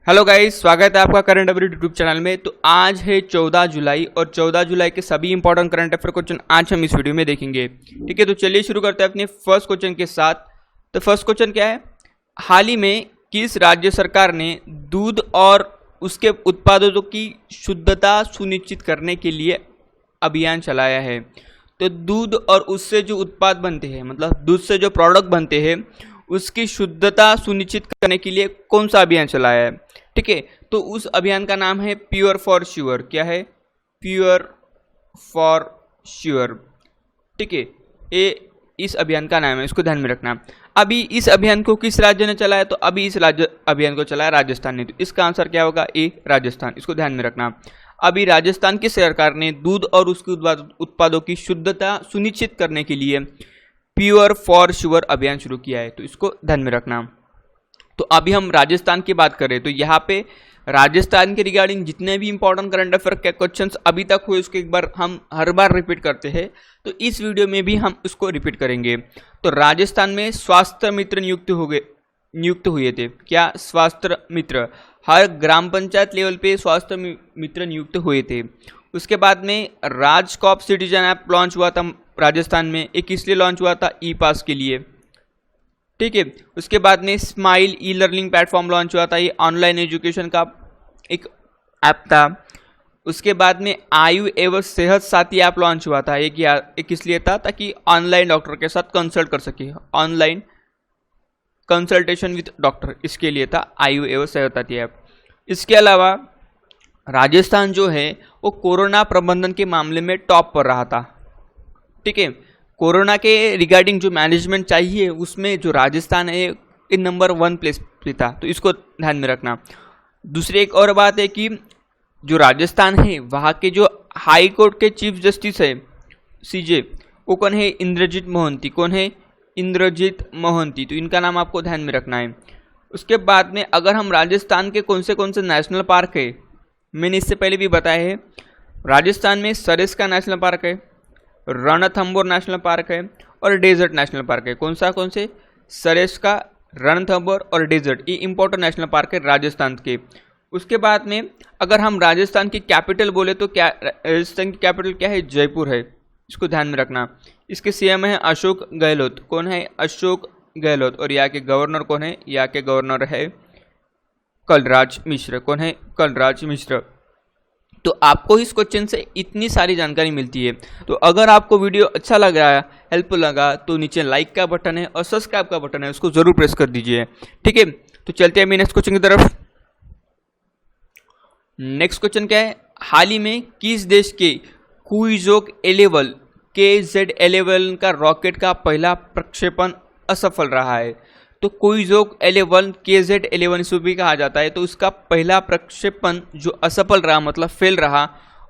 Hello guys, स्वागत है आपका करंट अफेयर यूट्यूब चैनल में। तो आज है 14 जुलाई और 14 जुलाई के सभी इंपॉर्टेंट करंट अफेयर क्वेश्चन आज हम इस वीडियो में देखेंगे। ठीक है, तो चलिए शुरू करते हैं अपने फर्स्ट क्वेश्चन के साथ। तो फर्स्ट क्वेश्चन क्या है, हाल ही में किस राज्य सरकार ने दूध और उसके उत्पादों की शुद्धता सुनिश्चित करने के लिए अभियान चलाया है? तो दूध और उससे जो उत्पाद बनते हैं, मतलब दूध से जो प्रोडक्ट बनते हैं उसकी शुद्धता सुनिश्चित करने के लिए कौन सा अभियान चलाया है? ठीक है, तो उस अभियान का नाम है प्योर फॉर श्योर। क्या है? Pure for sure. ठीक है, ये इस अभियान का नाम है, इसको ध्यान में रखना। अभी इस अभियान को किस राज्य ने चलाया? तो अभी इस राज्य अभियान को चलाया राजस्थान ने। तो इसका आंसर क्या होगा? ए, राजस्थान। इसको ध्यान में रखना। अभी राजस्थान की सरकार ने दूध और उसके उत्पादों की शुद्धता सुनिश्चित करने के लिए प्योर फॉर श्योर अभियान शुरू किया है। तो इसको ध्यान में रखना। तो अभी हम राजस्थान की बात करें तो यहाँ पे राजस्थान के रिगार्डिंग जितने भी इंपॉर्टेंट करंट अफेयर के क्वेश्चंस अभी तक हुए उसको एक बार हम हर बार रिपीट करते हैं, तो इस वीडियो में भी हम उसको रिपीट करेंगे। तो राजस्थान में स्वास्थ्य मित्र नियुक्त हुए थे। क्या? स्वास्थ्य मित्र। हर ग्राम पंचायत लेवल पे स्वास्थ्य मित्र नियुक्त हुए थे। उसके बाद में राजकॉप सिटीजन ऐप लॉन्च हुआ था राजस्थान में। एक इसलिए लॉन्च हुआ था ई पास के लिए। ठीक है, उसके बाद में smile e learning platform launch हुआ था। ये ऑनलाइन एजुकेशन का एक ऐप था। उसके बाद में आयु एवं सेहत साथी ऐप लॉन्च हुआ था। एक इसलिए था ताकि ऑनलाइन डॉक्टर के साथ कंसल्ट कर सके, ऑनलाइन कंसल्टेशन विद डॉक्टर, इसके लिए था आयु एवं सेहत साथी ऐप। इसके अलावा राजस्थान जो है वो कोरोना प्रबंधन के मामले में टॉप पर रहा था। ठीक है, कोरोना के रिगार्डिंग जो मैनेजमेंट चाहिए उसमें जो राजस्थान है इन नंबर 1 प्लेस पे था। तो इसको ध्यान में रखना। दूसरी एक और बात है कि जो राजस्थान है वहाँ के जो हाई कोर्ट के चीफ जस्टिस है सीजे, वो कौन है? इंद्रजीत मोहंती। कौन है? इंद्रजीत मोहंती। तो इनका नाम आपको ध्यान में रखना है। उसके बाद में अगर हम राजस्थान के कौन से नेशनल पार्क है, मैंने इससे पहले भी बताया है, राजस्थान में सरिस्का नेशनल पार्क है, रणथंबोर नेशनल पार्क है और डेजर्ट नेशनल पार्क है। कौन से? सरिस्का, रणथंबोर और डेजर्ट, ये इंपॉर्टेंट नेशनल पार्क है राजस्थान के। उसके बाद में अगर हम राजस्थान की कैपिटल बोले तो क्या राजस्थान की कैपिटल क्या है? जयपुर है। इसको ध्यान में रखना। इसके सीएम है अशोक गहलोत। कौन है? अशोक गहलोत। और यहाँ के गवर्नर कौन है? यहाँ के गवर्नर है कलराज मिश्र। कौन है? कलराज मिश्र। तो आपको इस क्वेश्चन से इतनी सारी जानकारी मिलती है। तो अगर आपको वीडियो अच्छा लग रहा है, हेल्पफुल लगा, तो नीचे लाइक का बटन है और सब्सक्राइब का बटन है, उसको जरूर प्रेस कर दीजिए। ठीक है, तो चलते हैं नेक्स्ट क्वेश्चन की तरफ। नेक्स्ट क्वेश्चन क्या है, हाल ही में किस देश के कुइजोक 11 KZ-11 का रॉकेट का पहला प्रक्षेपण असफल रहा है? तो कुइजोक 11 KZ-11 इसे भी कहा जाता है। तो उसका पहला प्रक्षेपण जो असफल रहा, मतलब फेल रहा,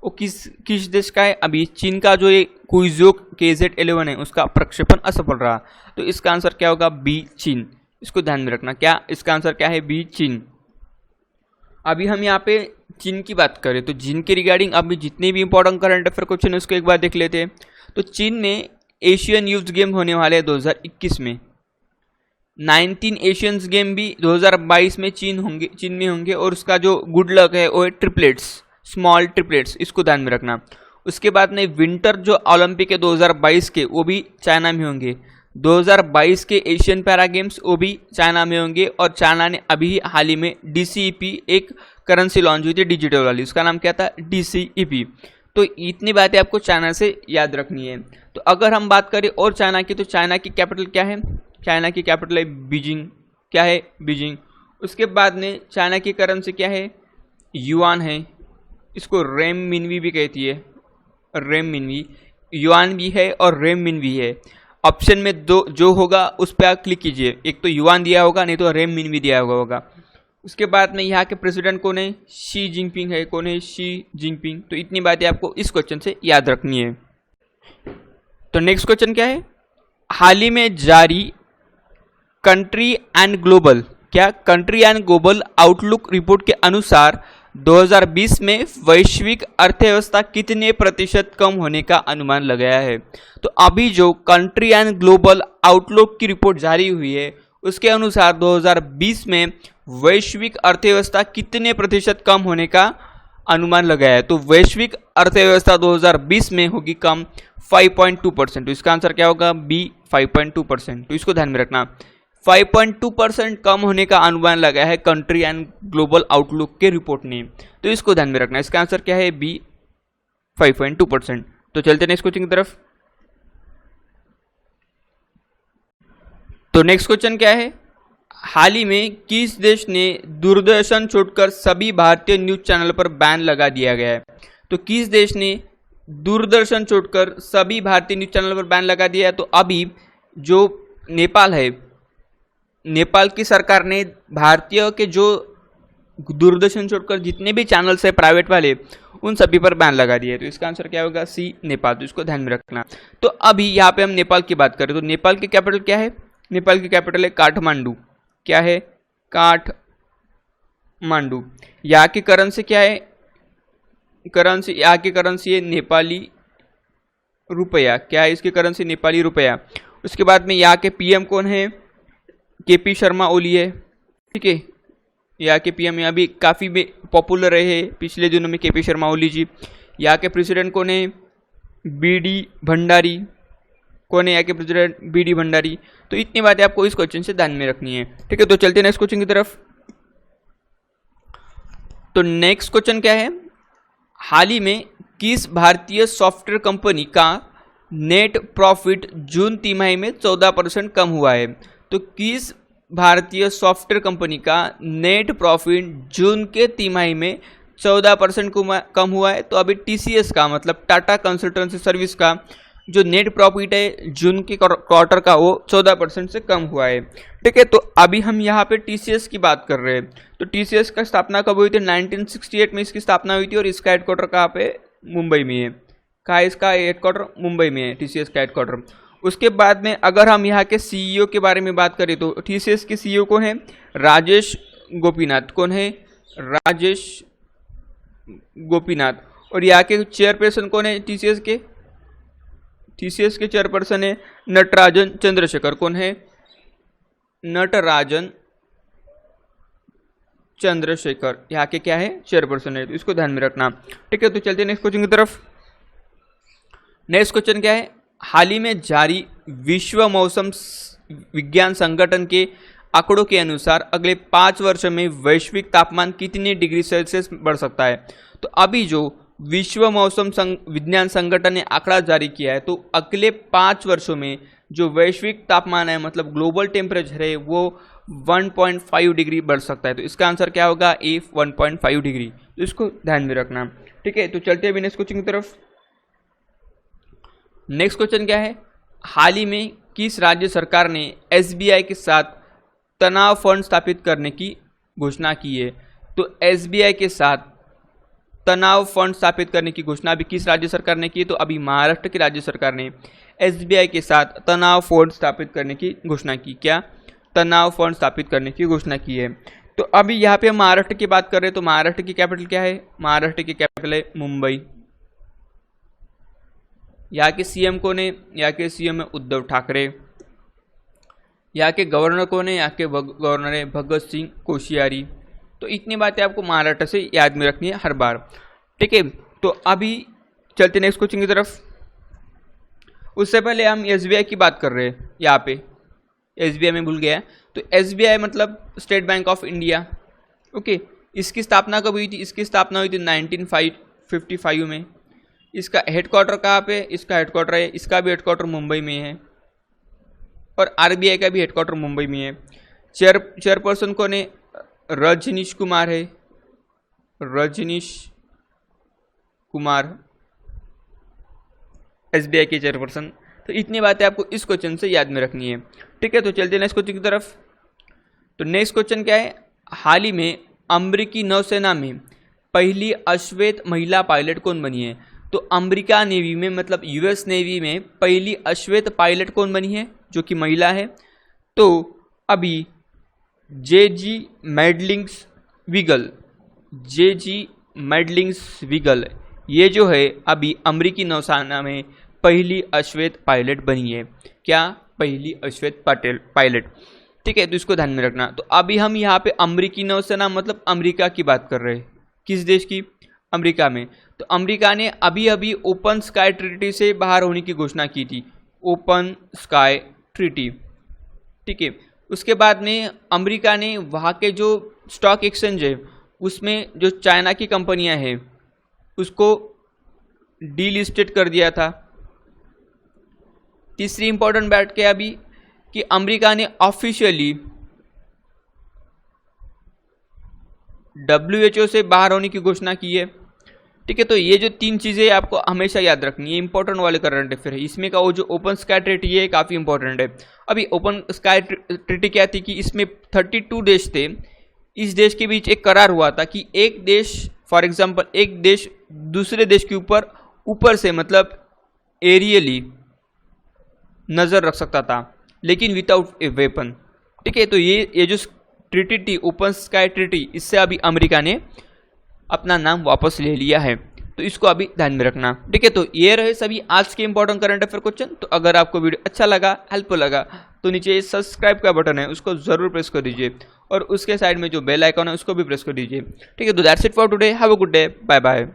वो किस देश का है? अभी चीन का जो ये कुइजोक KZ-11 है उसका प्रक्षेपण असफल रहा। तो इसका आंसर क्या होगा? बी, चीन। इसको ध्यान में रखना। क्या इसका आंसर क्या है? बी, चीन। अभी हम यहाँ पे चीन की बात करें तो चीन के रिगार्डिंग अभी जितने भी इंपॉर्टेंट करंट अफेयर क्वेश्चन है उसको एक बार देख लेते हैं। तो चीन ने एशियन यूथ गेम होने वाले 2021 में 19 एशियंस गेम भी 2022 में चीन में होंगे और उसका जो गुड लक है वो है ट्रिपलेट्स, स्मॉल ट्रिपलेट्स। इसको ध्यान में रखना। उसके बाद में विंटर जो ओलंपिक है 2022 के, वो भी चाइना में होंगे। 2022 के एशियन पैरा गेम्स वो भी चाइना में होंगे। और चाइना ने अभी हाल ही में DCEP एक करेंसी लॉन्च हुई थी डिजिटल वाली, उसका नाम क्या था? DCEP। तो इतनी बातें आपको चाइना से याद रखनी है। तो अगर हम बात करें और चाइना की, तो चाइना की कैपिटल क्या है? चाइना की कैपिटल है बीजिंग। क्या है? बीजिंग। उसके बाद में चाइना की करेंसी क्या है? युआन है। इसको रेम मिनवी भी कहती है, रेम मिनवी। युआन भी है और रेम मिन भी है। ऑप्शन में दो जो होगा उस पर आप क्लिक कीजिए। एक तो युआन दिया होगा, नहीं तो रेम मिन भी दिया होगा। उसके बाद में यहाँ के प्रेसिडेंट कौन है? शी जिनपिंग है। कौन है? Xi Jinping. तो इतनी बातें आपको इस क्वेश्चन से याद रखनी है। तो नेक्स्ट क्वेश्चन क्या है, हाल ही में जारी country and global outlook report के अनुसार 2020 में वैश्विक अर्थव्यवस्था कितने प्रतिशत कम होने का अनुमान लगाया है? तो अभी जो कंट्री एंड ग्लोबल आउटलुक की रिपोर्ट जारी हुई है उसके अनुसार 2020 में वैश्विक अर्थव्यवस्था कितने प्रतिशत कम होने का अनुमान लगाया है। तो वैश्विक अर्थव्यवस्था 2020 में होगी कम 5.2%। तो इसका आंसर क्या होगा? बी 5.2%। तो इसको ध्यान में रखना, 5.2% कम होने का अनुमान लगाया है कंट्री एंड ग्लोबल आउटलुक के रिपोर्ट ने। तो इसको ध्यान में रखना, इसका आंसर क्या है? बी 5.2%। तो चलते नेक्स्ट क्वेश्चन की तरफ। तो नेक्स्ट क्वेश्चन क्या है? हाल ही में किस देश ने दूरदर्शन छोड़कर सभी भारतीय न्यूज चैनल पर बैन लगा दिया गया है? तो किस देश ने दूरदर्शन छोड़कर सभी भारतीय न्यूज चैनल पर बैन लगा दिया है? तो अभी जो नेपाल है, नेपाल की सरकार ने भारतीय के जो दूरदर्शन छोड़कर जितने भी चैनल्स है प्राइवेट वाले, उन सभी पर बैन लगा दिया है। तो इसका आंसर क्या होगा? सी नेपाल। तो इसको ध्यान में रखना। तो अभी यहाँ पे हम नेपाल की बात करें तो नेपाल की कैपिटल क्या है? नेपाल की कैपिटल है काठमांडू। क्या है? काठमांडू। यहाँ की करेंसी क्या है? यहाँ की करेंसी है नेपाली रुपया। क्या है इसकी करेंसी? नेपाली रुपया। उसके बाद में यहाँ के पीएम कौन है? केपी शर्मा ओली है। ठीक है, यहाँ के पीएम अभी काफ़ी पॉपुलर रहे पिछले दिनों में केपी शर्मा ओली जी। यहाँ के प्रेसिडेंट कौन है? बीडी भंडारी। कौन है यहाँ के प्रेसिडेंट? बीडी भंडारी। तो इतनी बातें आपको इस क्वेश्चन से ध्यान में रखनी है। ठीक है, तो चलते हैं नेक्स्ट क्वेश्चन की तरफ। तो नेक्स्ट क्वेश्चन क्या है? हाल ही में किस भारतीय सॉफ्टवेयर कंपनी का नेट प्रॉफिट जून तिमाही में 14% कम हुआ है? तो किस भारतीय सॉफ्टवेयर कंपनी का नेट प्रॉफिट जून के तिमाही में 14% कम हुआ है? तो अभी टीसीएस का मतलब टाटा कंसल्टेंसी सर्विस का जो नेट प्रॉफिट है जून के क्वार्टर का वो 14% से कम हुआ है। ठीक है, तो अभी हम यहाँ पे टीसीएस की बात कर रहे हैं। तो टीसीएस का स्थापना कब हुई थी? 1968 में इसकी स्थापना हुई थी और इसका हेडक्वार्टर कहाँ पे? मुंबई में है। कहाँ है इसका हेडक्वार्टर? मुंबई में है टीसीएस का हेडक्वार्टर। उसके बाद में अगर हम यहाँ के सीईओ के बारे में बात करें तो टीसीएस के सीईओ कौन है? राजेश गोपीनाथ। कौन है? राजेश गोपीनाथ। और यहाँ के चेयरपर्सन कौन है टीसीएस के? टीसीएस के चेयरपर्सन है नटराजन चंद्रशेखर। कौन है? नटराजन चंद्रशेखर यहाँ के क्या है? चेयरपर्सन है। तो इसको ध्यान में रखना। ठीक है, तो चलते हैं नेक्स्ट क्वेश्चन की तरफ। नेक्स्ट क्वेश्चन क्या है? हाल ही में जारी विश्व मौसम विज्ञान संगठन के आंकड़ों के अनुसार अगले 5 वर्षों में वैश्विक तापमान कितने डिग्री सेल्सियस बढ़ सकता है? तो अभी जो विश्व मौसम विज्ञान संगठन ने आंकड़ा जारी किया है, तो अगले 5 वर्षों में जो वैश्विक तापमान है मतलब ग्लोबल टेम्परेचर है वो 1.5 डिग्री बढ़ सकता है। तो इसका आंसर क्या होगा? ए 1.5 डिग्री। तो इसको ध्यान में रखना। ठीक है, तो चलते हैं नेक्स्ट क्वेश्चन की तरफ। नेक्स्ट क्वेश्चन क्या है? हाल ही में किस राज्य सरकार ने एसबीआई के साथ तनाव फंड स्थापित करने की घोषणा की है? तो एसबीआई के साथ तनाव फंड स्थापित करने की घोषणा अभी किस राज्य सरकार ने की? तो अभी महाराष्ट्र की राज्य सरकार ने एसबीआई के साथ तनाव फंड स्थापित करने की घोषणा की। क्या? तनाव फंड स्थापित करने की घोषणा की है। तो अभी यहाँ पे हम महाराष्ट्र की बात कर रहे हैं, तो महाराष्ट्र की कैपिटल क्या है? महाराष्ट्र की कैपिटल है मुंबई। यहाँ के सीएम कौन है? यहाँ के सीएम है उद्धव ठाकरे। यहाँ के गवर्नर कौन है? यहाँ के गवर्नर है भगत सिंह कोश्यारी। तो इतनी बातें आपको महाराष्ट्र से याद में रखनी है हर बार। ठीक है, तो अभी चलते नेक्स्ट क्वेश्चन की तरफ। उससे पहले हम एसबीआई की बात कर रहे हैं। यहाँ पे एसबीआई में भूल गया। तो एसबीआई मतलब state bank of India. Okay, इसकी स्थापना कब हुई थी? इसकी स्थापना हुई थी 1955 में। इसका हेडक्वार्टर कहाँ पे? इसका हेडक्वार्टर है, इसका भी हेडक्वार्टर मुंबई में है और आरबीआई का भी हेडक्वार्टर मुंबई में है। चेयरपर्सन कौन है? रजनीश कुमार है। रजनीश कुमार एसबीआई के चेयरपर्सन। तो इतनी बातें आपको इस क्वेश्चन से याद में रखनी है। ठीक है, तो चलते हैं नेक्स्ट क्वेश्चन की तरफ। तो नेक्स्ट क्वेश्चन क्या है? हाल ही में अमेरिकी नौसेना में पहली अश्वेत महिला पायलट कौन बनी है? तो अमेरिका नेवी में मतलब यूएस नेवी में पहली अश्वेत पायलट कौन बनी है जो कि महिला है? तो अभी जेजी मैडलिंग्स विगल ये जो है अभी अमेरिकी नौसेना में पहली अश्वेत पायलट बनी है। क्या? पहली अश्वेत पायलट। ठीक है, तो इसको ध्यान में रखना। तो अभी हम यहाँ पे अमेरिकी नौसेना मतलब अमेरिका की बात कर रहे हैं। किस देश की? अमेरिका में। तो अमेरिका ने अभी अभी ओपन स्काई ट्रीटी से बाहर होने की घोषणा की थी, ओपन स्काई ट्रीटी। ठीक है, उसके बाद में अमेरिका ने वहाँ के जो स्टॉक एक्सचेंज है उसमें जो चाइना की कंपनियां हैं उसको डीलिस्टेड कर दिया था। तीसरी इंपॉर्टेंट बात क्या अभी कि अमेरिका ने ऑफिशियली WHO से बाहर होने की घोषणा की है। ठीक है, तो ये जो 3 चीज़ें आपको हमेशा याद रखनी है, इंपॉर्टेंट वाले करंट अफेयर है। इसमें का वो जो ओपन स्काई ट्रीटी है काफ़ी इंपॉर्टेंट है। अभी ओपन स्काई ट्रीटी क्या थी कि इसमें 32 देश थे। इस देश के बीच एक करार हुआ था कि एक देश, फॉर एग्जांपल एक देश दूसरे देश के ऊपर से मतलब एरियली नज़र रख सकता था, लेकिन विदाउट ए वेपन। ठीक है, तो ये जो ट्रीटी थी ओपन स्काई ट्रीटी, इससे अभी अमेरिका ने अपना नाम वापस ले लिया है। तो इसको अभी ध्यान में रखना। ठीक है, तो ये रहे सभी आज के इंपॉर्टेंट करंट अफेयर क्वेश्चन। तो अगर आपको वीडियो अच्छा लगा, हेल्पफुल लगा, तो नीचे सब्सक्राइब का बटन है उसको जरूर प्रेस कर दीजिए और उसके साइड में जो बेल आइकन है उसको भी प्रेस कर दीजिए। ठीक है, तो that's it for today. Have a good day, bye bye.